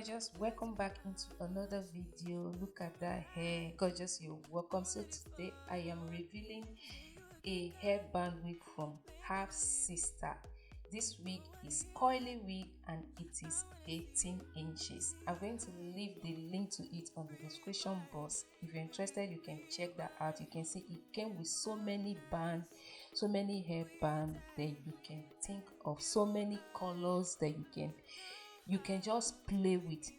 gorgeous, welcome back into another video. Look at that hair, gorgeous, you're welcome. So today I am revealing a hairband wig from Afsister. This wig is coily wig and it is 18 inches. I'm going to leave the link to it on the description box. If you're interested, you can check that out. You can see it came with so many bands, so many hairbands that you can think of, so many colors that you can just play with.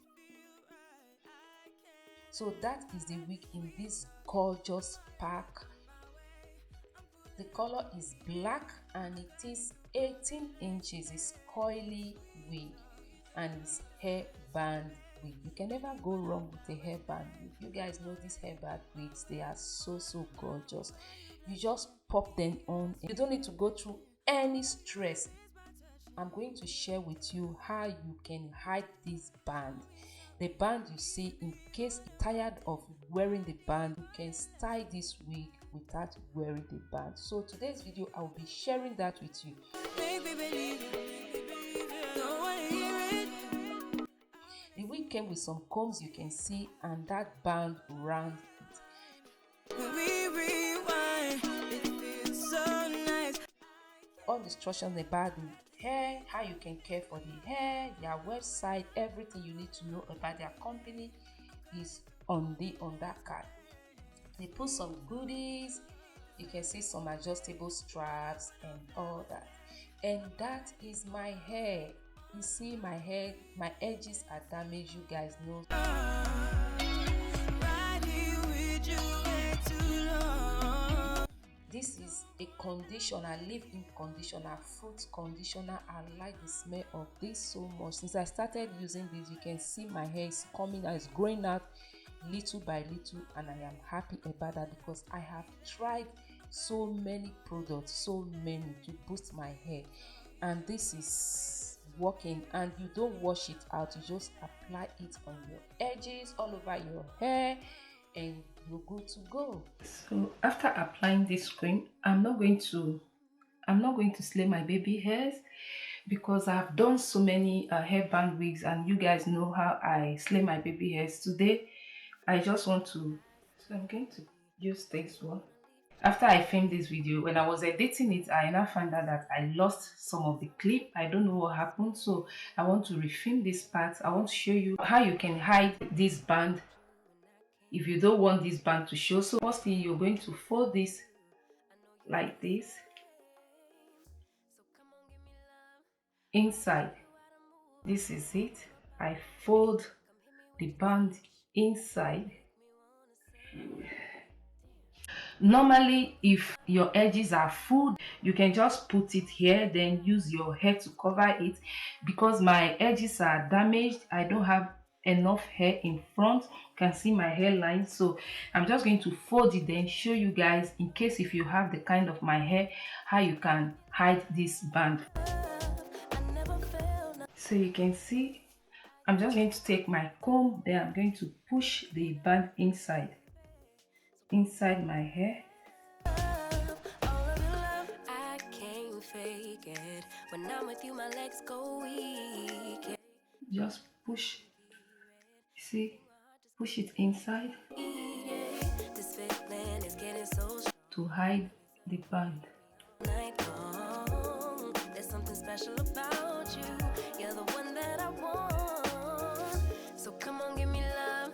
So that is the wig in this gorgeous pack. The color is black and it is 18 inches. It's coily wig and it's hairband wig. You can never go wrong with a hairband wig. You guys know these hairband wigs, they are so gorgeous. You just pop them on. You don't need to go through any stress. I'm going to share with you how you can hide this band. The band you see, in case you're tired of wearing the band, you can style this wig without wearing the band. So today's video, I will be sharing that with you. The wig came with some combs you can see and that band around it. All the instructions about the hair, how you can care for the hair, their website, everything you need to know about their company is on that card. They put some goodies. You can see some adjustable straps and all that. And that is my hair. You see my hair, my edges are damaged. You guys know. This is a conditioner, leave-in conditioner, fruit conditioner. I like the smell of this so much. Since I started using this, you can see my hair is coming out, it's growing out little by little, and I am happy about that because I have tried so many products, so many to boost my hair, and this is working. And you don't wash it out, you just apply it on your edges, all over your hair, and you're good to go. So after applying this cream, I'm not going to slay my baby hairs because I've done so many hairband wigs and you guys know how I slay my baby hairs. Today I just want to, so I'm going to use this one. After I filmed this video, when I was editing it, I now found out that I lost some of the clip. I don't know what happened, so I want to refilm this part. I want to show you how you can hide this band if you don't want this band to show. So first thing, you're going to fold this like this inside. This is it. I fold the band inside. Normally, if your edges are full, you can just put it here, then use your hair to cover it. Because my edges are damaged, I don't have enough hair in front. You can see my hairline, so I'm just going to fold it, then show you guys, in case if you have the kind of my hair, how you can hide this band. So you can see I'm just going to take my comb, then I'm going to push the band inside my hair. Just push, see, push it inside to hide the band. There's something special about you. You're the one that I want. So come on, give me love.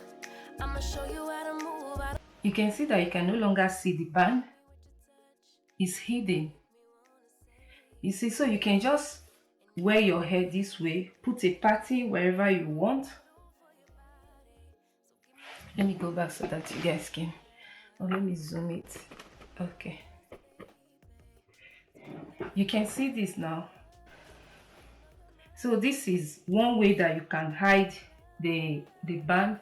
I'ma show you how to move. You can see that you can no longer see the band. It's hidden. You see, so you can just wear your hair this way, put a pattern wherever you want. Let me go back so that you guys can, or let me zoom it. Okay, you can see this now. So this is one way that you can hide the band.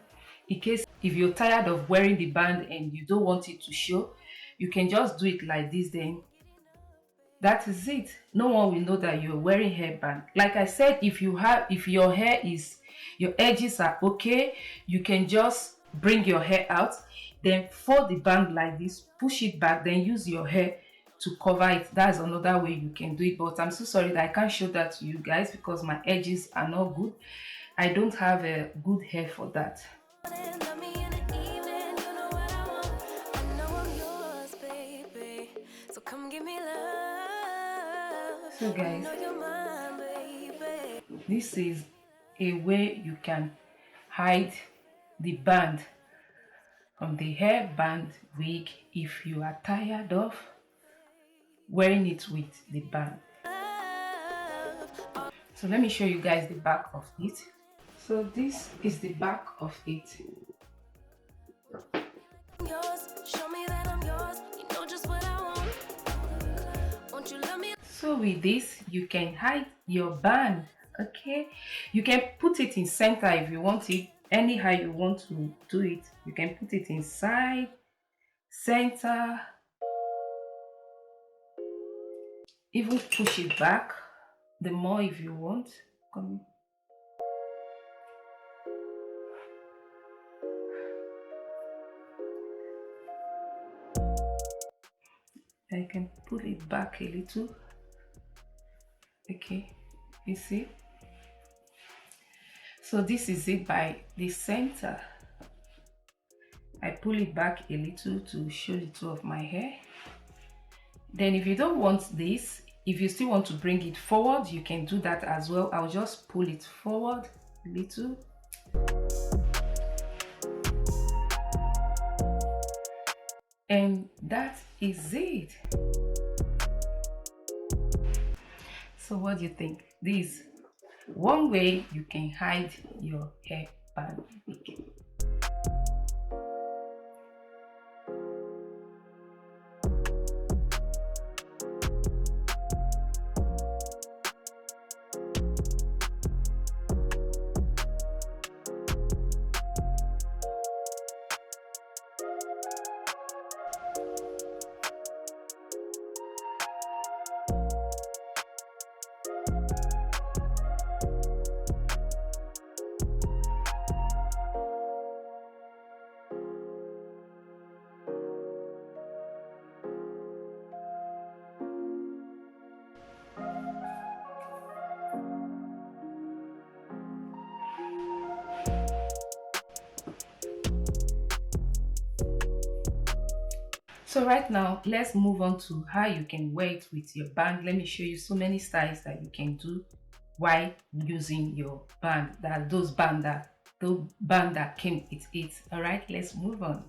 In case if you're tired of wearing the band and you don't want it to show, you can just do it like this, then that is it. No one will know that you're wearing hairband. Like I said, if your hair is, your edges are okay, you can just bring your hair out, then fold the band like this, push it back, then use your hair to cover it. That's another way you can do it, but I'm so sorry that I can't show that to you guys because my edges are not good. I don't have a good hair for that. So guys, this is a way you can hide the band on the hairband wig if you are tired of wearing it with the band. So let me show you guys the back of it. So this is the back of it. So with this, you can hide your band, okay? You can put it in center if you want it, anyhow you want to do it. You can put it inside, center, even push it back the more if you want. Come. I can pull it back a little. Okay, you see? So this is it by the center. I pull it back a little to show the two of my hair. Then if you don't want this, if you still want to bring it forward, you can do that as well. I'll just pull it forward a little. And that is it. So what do you think? This one way you can hide your hairband wig. So right now, let's move on to how you can wear it with your band. Let me show you so many styles that you can do while using your band. Those band that came with it. All right, let's move on.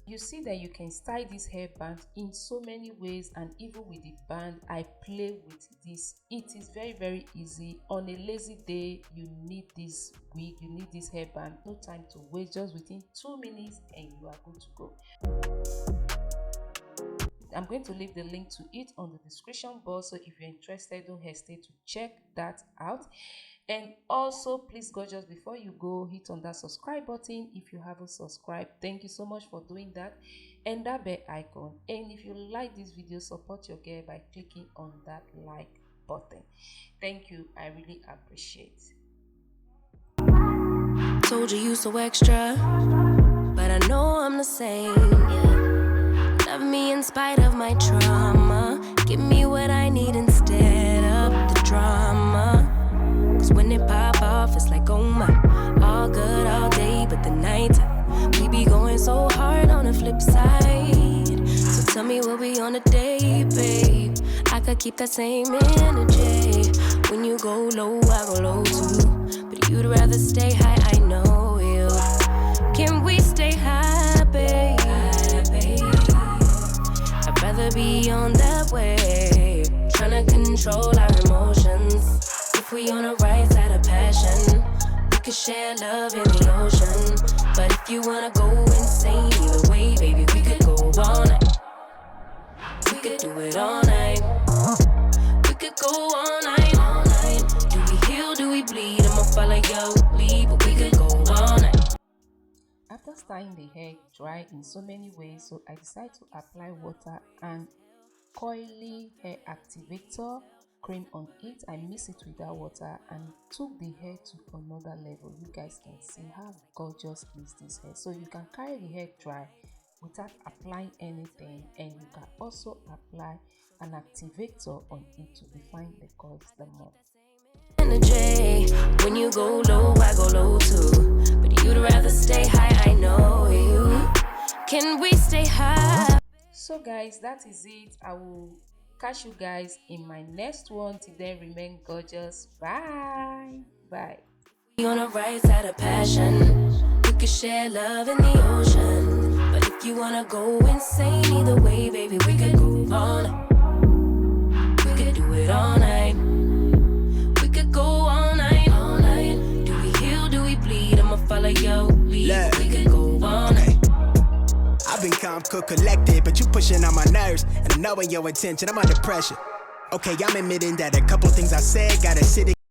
You see that you can style this hairband in so many ways, and even with the band I play with this. It is very easy. On a lazy day, you need this wig, you need this hairband, no time to waste, just within 2 minutes and you are good to go. I'm going to leave the link to it on the description box, so if you're interested, don't hesitate to check that out. And also, please gorgeous, before you go, hit on that subscribe button if you haven't subscribed. Thank you so much for doing that, and that bell icon. And if you like this video, support your girl by clicking on that like button. Thank you, I really appreciate. Told you so extra, but I know I'm the same. Yeah. Love me in spite of my trauma. Give me what I need instead of the drama. When it pop off, it's like on a date, babe. I could keep that same energy. When you go low, I go low too. But you'd rather stay high, I know you. Can we stay high, babe? I'd rather be on that wave, tryna control our emotions. If we on the right side of passion, we could share love in the ocean. But if you wanna go insane either way, baby, we could go all night. We could do it all night. We could go all night, all night. Do we heal, do we bleed? I'ma follow your lead, but we could go all night. After styling the hair dry in so many ways, so I decided to apply water and coily hair activator cream on it. I mix it with that water and took the hair to another level. You guys can see how gorgeous is this hair. So you can carry the hair dry without applying anything, and you can also apply an activator on it to define the coils the more. Energy. When you go low, I go low too. But you'd rather stay high, I know you. Can we stay high? So guys, that is it. I will catch you guys in my next one. Till then, remain gorgeous. Bye. Bye. On the right side of passion, we could share love in the ocean. But if you wanna go insane either way, baby, we could go all night. We could do it all night. We could go all night, all night. Do we heal, do we bleed? I'ma follow your lead. We could go all night. I've been calm, cool, collected, but you pushing on my nerves, and I'm knowing your intention. I'm under pressure. Okay, I'm admitting that a couple things I said gotta sit